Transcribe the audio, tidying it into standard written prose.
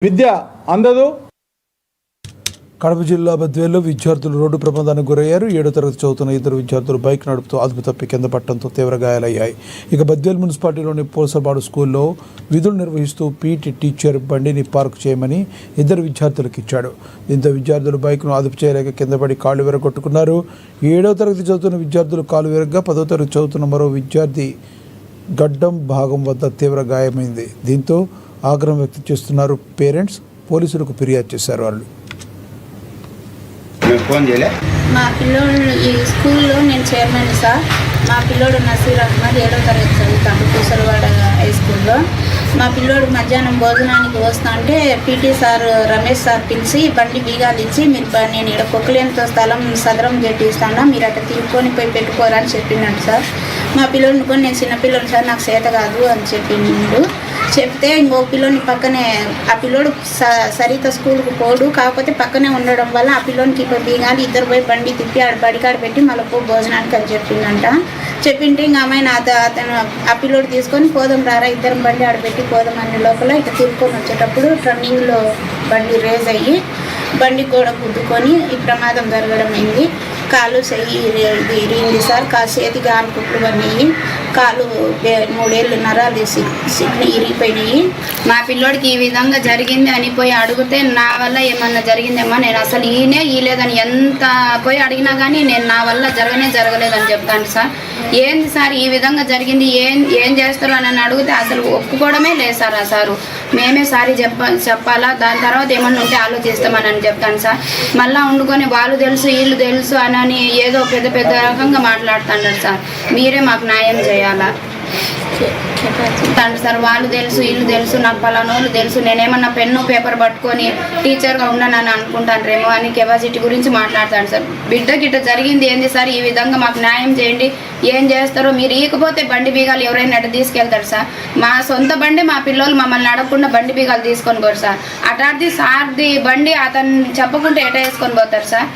విద్య అందదు. కడప జిల్లా బద్వేల్లో విద్యార్థులు రోడ్డు ప్రమాదానికి గురయ్యారు. 7వ తరగతి చదువుతున్న ఇద్దరు విద్యార్థులు బైక్ నడుపుతూ అదుపు తప్పి కింద పట్టడంతో తీవ్ర గాయాలయ్యాయి. ఇక బద్వేల్ మున్సిపాలిటీలోని పోసబాడు స్కూల్లో విధులు నిర్వహిస్తూ పీటీ టీచర్ బండిని పార్క్ చేయమని ఇద్దరు విద్యార్థులకు ఇచ్చాడు. దీంతో విద్యార్థులు బైక్ను అదుపు చేయలేక కింద పడి కాళ్ళు విరగొట్టుకున్నారు. 7వ తరగతి చదువుతున్న విద్యార్థులు కాలు విరగ్గా 10వ తరగతి చదువుతున్న మరో విద్యార్థి గడ్డం భాగం వద్ద తీవ్ర గాయమైంది. దీంతో ఆగ్రహం వ్యక్తం చేస్తున్నారు పేరెంట్స్. పోలీసులకు ఫిర్యాదు చేశారు. వాళ్ళు మా పిల్లోడు ఈ స్కూల్లో నేను చైర్మన్ సార్. మా పిల్లోడు నసీర్ అహ్మద్ 7వ తరగతి చదువుతాడు పూసలవాడ హై స్కూల్లో. మా పిల్లోడు మధ్యాహ్నం భోజనానికి వస్తా అంటే పీటీ సార్ రమేష్ సార్ పిలిచి బండి బీగాలు ఇచ్చి మీరు నేను ఇక్కడ కొక్కలేనితో స్థలం సదరం చేపిస్తాను, మీరు అట్లా తీసుకొని పోయి పెట్టుకోరా అని చెప్పినాడు సార్. మా పిల్లోడిని కొని నేను చిన్నపిల్లోడు సార్, నాకు చేత కాదు అని చెప్పిండు. చెప్తే ఇంకో పిల్లోని పక్కనే ఆ పిల్లోడు సరిత స్కూల్కి పోడు, కాకపోతే పక్కనే ఉండడం వల్ల ఆ పిల్లోనికి ఇప్పుడు బీగాలి ఇద్దరు పోయి బండి తిప్పి ఆడ బడికాడ పెట్టి మళ్ళీ పో భోజనానికి అని చెప్పిందంట. చెప్పింటే ఇంకా అమ్మాయిని అతను ఆ పిల్లోడు తీసుకొని పోదాం రారా ఇద్దరం బండి ఆడబెట్టి పోదాం అనే లోపల ఇట్లా తిరుక్కొని వచ్చేటప్పుడు టర్నింగ్లో బండి రేజ్ అయ్యి బండి కూడా గుద్దుకొని ఈ ప్రమాదం జరగడం అయింది. కాలు చెయ్యి ఇది ఇరిగింది సార్. చేతికి ఆనుకుట్లు పడినాయి, కాలు 3 ఏళ్ళు నరాలు సిగ్ని ఇరిగిపోయినాయి. మా పిల్లోడికి ఈ విధంగా జరిగింది అని పోయి అడిగితే నా వల్ల ఏమన్నా జరిగిందేమో, నేను అసలు ఈలేదని ఎంత పోయి అడిగినా కానీ నేను నా వల్ల జరగలేదని చెప్తాను సార్. ఏంది సార్ ఈ విధంగా జరిగింది, ఏం చేస్తారు అని అడిగితే అసలు ఒప్పుకోవడమే లేదు సార్. ఆ సారు మేమే సారీ చెప్పాలా, దాని తర్వాత ఏమన్నా ఉంటే ఆలోచిస్తామని చెప్తాను సార్. మళ్ళీ వండుకొని వాళ్ళు తెలుసు వీళ్ళు తెలుసు అని ఏదో పెద్ద రకంగా మాట్లాడుతున్నారు సార్. మీరే మాకు న్యాయం చేయాలా సార్. వాళ్ళు తెలుసు వీళ్ళు తెలుసు, నాకు పలానోళ్ళు తెలుసు, నేనేమన్నా పెన్ను పేపర్ పట్టుకొని టీచర్గా ఉన్నానని అనుకుంటానేమో అని కెపాసిటీ గురించి మాట్లాడతాడు సార్. బిడ్డకి ఇట్లా జరిగింది ఏంది సార్, ఈ విధంగా మాకు న్యాయం చేయండి, ఏం చేస్తారో మీరు. ఈకపోతే బండి బీగాలు ఎవరైనా అటు తీసుకెళ్తారు సార్. మా సొంత బండి మా పిల్లలు మమ్మల్ని అడగకుండా బండి బీగాలు తీసుకొని పోరు సార్. అటాడిది సార్ది బండి అతను చెప్పకుండా ఎట వేసుకొని పోతారు సార్.